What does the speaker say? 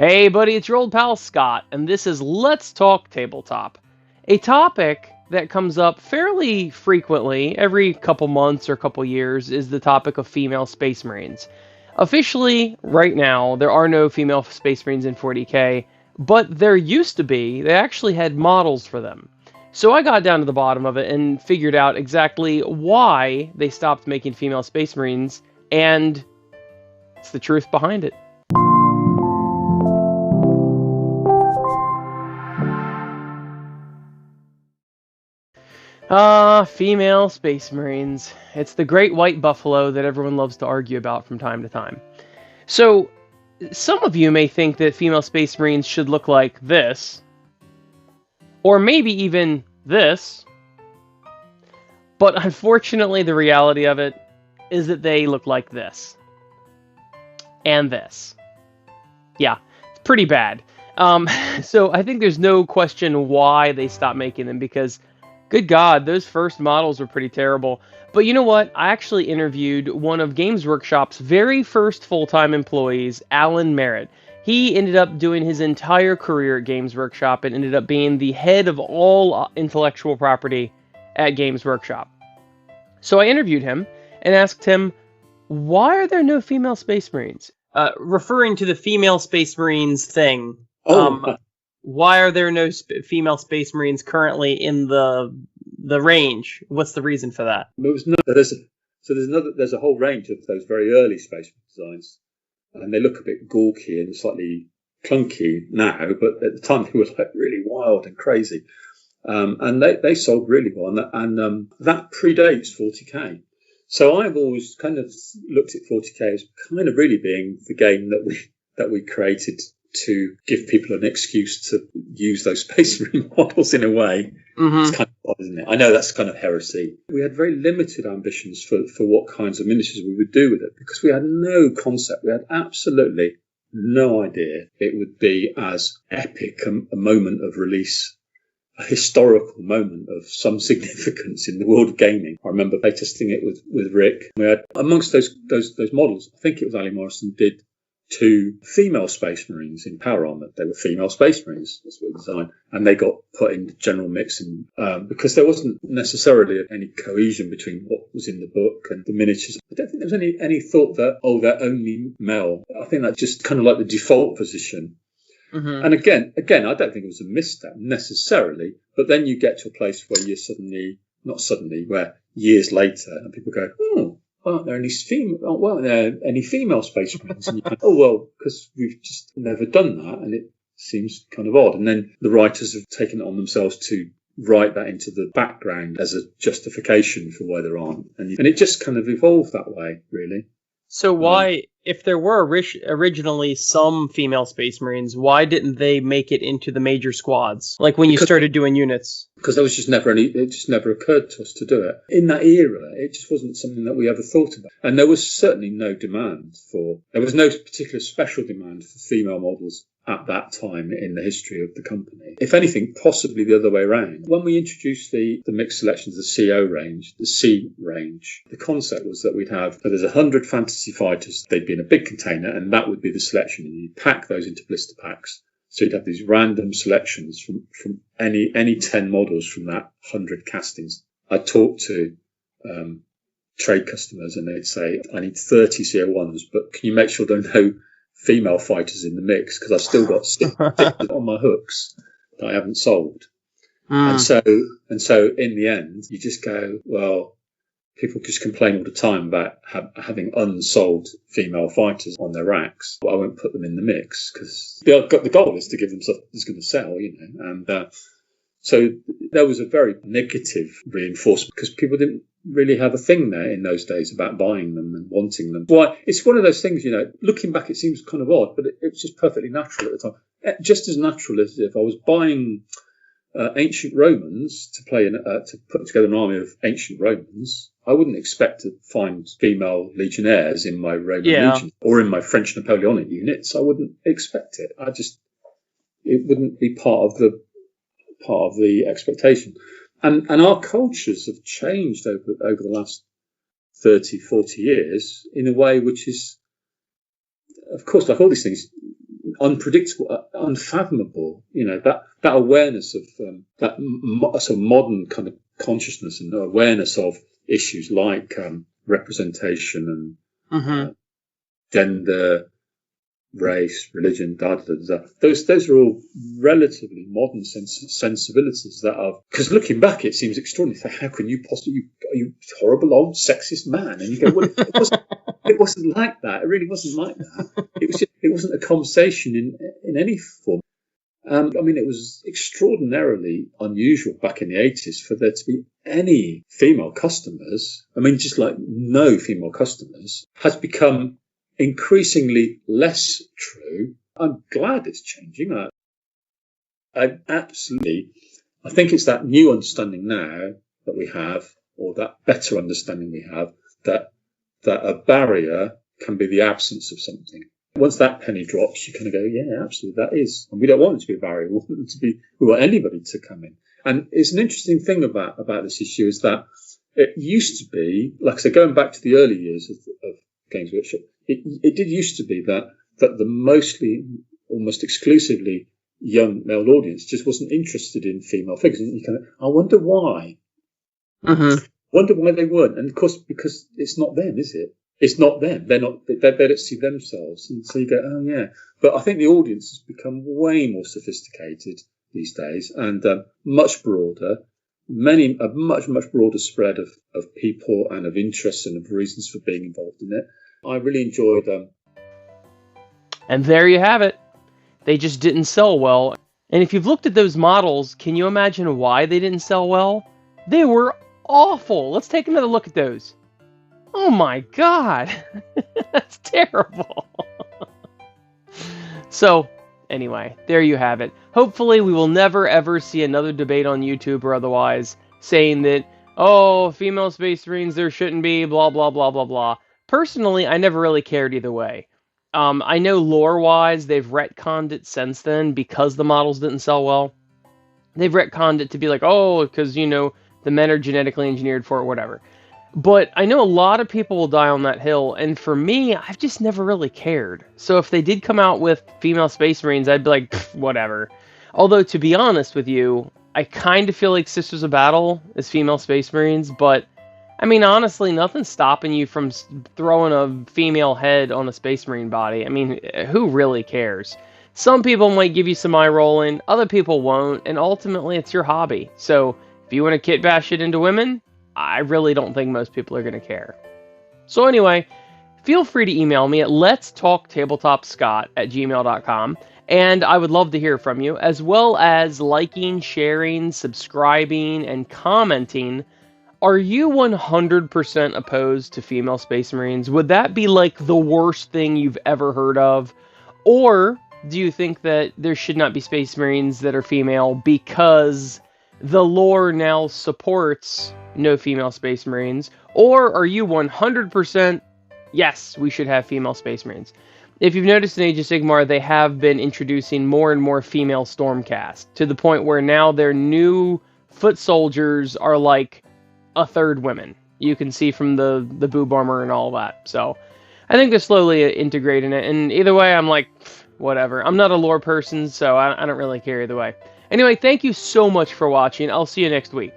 Hey, buddy, it's your old pal Scott, and this is Let's Talk Tabletop, a topic that comes up fairly frequently, every couple months or couple years, is the topic of female Space Marines. Officially, right now, there are no female Space Marines in 40k, but there used to be. They actually had models for them. So I got down to the bottom of it and figured out exactly why they stopped making female Space Marines, and it's the truth behind it. Female Space Marines. It's the great white buffalo that everyone loves to argue about from time to time. So, some of you may think that female Space Marines should look like this, or maybe even this, but unfortunately the reality of it is that they look like this. And this. Yeah, it's pretty bad. So I think there's no question why they stopped making them, because good God, those first models were pretty terrible. But you know what? I actually interviewed one of Games Workshop's very first full-time employees, Alan Merritt. He ended up doing his entire career at Games Workshop and ended up being the head of all intellectual property at Games Workshop. So I interviewed him and asked him, why are there no female Space Marines? Referring to the female Space Marines thing. Why are there no female Space Marines currently in the range? What's the reason for that? There's a whole range of those very early Space Marine designs, and they look a bit gawky and slightly clunky now, but at the time they were like really wild and crazy, and they sold really well, and that predates 40k. So I've always kind of looked at 40k as kind of really being the game that we created to give people an excuse to use those Space Marine models in a way. Mm-hmm. It's kind of odd, isn't it? I know that's kind of heresy. We had very limited ambitions for what kinds of miniatures we would do with it, because we had no concept. We had absolutely no idea it would be as epic a moment of release, a historical moment of some significance in the world of gaming. I remember playtesting it with Rick. We had, amongst those models, I think it was Ali Morrison did 2 female Space Marines in Power Armor. They were female Space Marines, that's what we designed, and they got put in the general mix, and because there wasn't necessarily any cohesion between what was in the book and the miniatures. I don't think there was any thought that, they're only male. I think that's just kind of like the default position. Mm-hmm. And again, I don't think it was a misstep necessarily, but then you get to a place where where years later, and people go, aren't there any female Space Marines? And you go, because we've just never done that, and it seems kind of odd. And then the writers have taken it on themselves to write that into the background as a justification for why there aren't. And it just kind of evolved that way, really. So why, if there were originally some female Space Marines, why didn't they make it into the major squads? Like when you started doing units? Because there was it just never occurred to us to do it. In that era, it just wasn't something that we ever thought about. And there was certainly no there was no particular special demand for female models at that time in the history of the company. If anything, possibly the other way around. When we introduced the mixed selections, the CO range, the C range, the concept was that there's 100 fantasy fighters, they'd be in a big container, and that would be the selection. And you'd pack those into blister packs. So you'd have these random selections from any 10 models from that 100 castings. I'd talk to trade customers, and they'd say, I need 30 CO1s, but can you make sure there are no female fighters in the mix, because I've still got 6 on my hooks that I haven't sold. And so in the end, you just go, well, people just complain all the time about having unsold female fighters on their racks. But I won't put them in the mix, because the goal is to give them stuff that's going to sell, And so there was a very negative reinforcement, because people didn't really have a thing there in those days about buying them and wanting them. Why? It's one of those things, looking back, it seems kind of odd, but it was just perfectly natural at the time. Just as natural as if I was buying ancient Romans to put together an army of ancient Romans. I wouldn't expect to find female legionnaires in my Roman legion or in my French Napoleonic units. I wouldn't expect it. It wouldn't be part of the expectation. And our cultures have changed over the last 30, 40 years in a way which is, of course, like all these things, unpredictable, unfathomable. That awareness of sort of modern kind of consciousness and awareness of issues like representation and gender, race, religion, Those are all relatively modern sensibilities that are, because looking back, it seems extraordinary. So how can you possibly, are you horrible old sexist man? And you go, well, it wasn't like that. It really wasn't like that. It wasn't a conversation in any form. It was extraordinarily unusual back in the 80s for there to be any female customers. Just like no female customers has become increasingly less true. I'm glad it's changing. I think it's that new understanding now that we have, or that better understanding we have, that a barrier can be the absence of something. Once that penny drops, you kind of go, yeah, absolutely, that is. And we don't want it to be a barrier. We want anybody to come in. And it's an interesting thing about this issue is that it used to be, like I said, going back to the early years of Games Workshop, it did used to be that the mostly, almost exclusively young male audience just wasn't interested in female figures. And you kind of, I wonder why. Wonder why they weren't. And of course, because it's not them, is it? It's not them. They don't see themselves. And so you go, oh yeah. But I think the audience has become way more sophisticated these days and much broader. A much broader spread of people and of interests and of reasons for being involved in it. I really enjoyed them. And there you have it. They just didn't sell well. And if you've looked at those models, can you imagine why they didn't sell well? They were awful. Let's take another look at those. Oh my God. That's terrible. So, anyway, there you have it. Hopefully we will never ever see another debate on YouTube or otherwise saying that, oh, female Space Marines, there shouldn't be, blah, blah, blah, blah, blah. Personally, I never really cared either way. I know lore-wise, they've retconned it since then because the models didn't sell well. They've retconned it to be like, oh, because, the men are genetically engineered for it, whatever. But I know a lot of people will die on that hill, and for me, I've just never really cared. So if they did come out with female Space Marines, I'd be like, whatever. Although, to be honest with you, I kind of feel like Sisters of Battle is female Space Marines, but honestly, nothing's stopping you from throwing a female head on a Space Marine body. Who really cares? Some people might give you some eye rolling, other people won't, and ultimately it's your hobby. So if you want to kit bash it into women, I really don't think most people are going to care. So anyway, feel free to email me at letstalktabletopscott@gmail.com, and I would love to hear from you, as well as liking, sharing, subscribing, and commenting. Are you 100% opposed to female Space Marines? Would that be like the worst thing you've ever heard of? Or do you think that there should not be Space Marines that are female because the lore now supports no female Space Marines? Or are you 100% yes, we should have female Space Marines? If you've noticed in Age of Sigmar, they have been introducing more and more female Stormcast, to the point where now their new foot soldiers are like a third women. You can see from the boob armor and all that. So I think they're slowly integrating it. And either way, I'm like, whatever. I'm not a lore person, so I don't really care either way. Anyway, thank you so much for watching. I'll see you next week.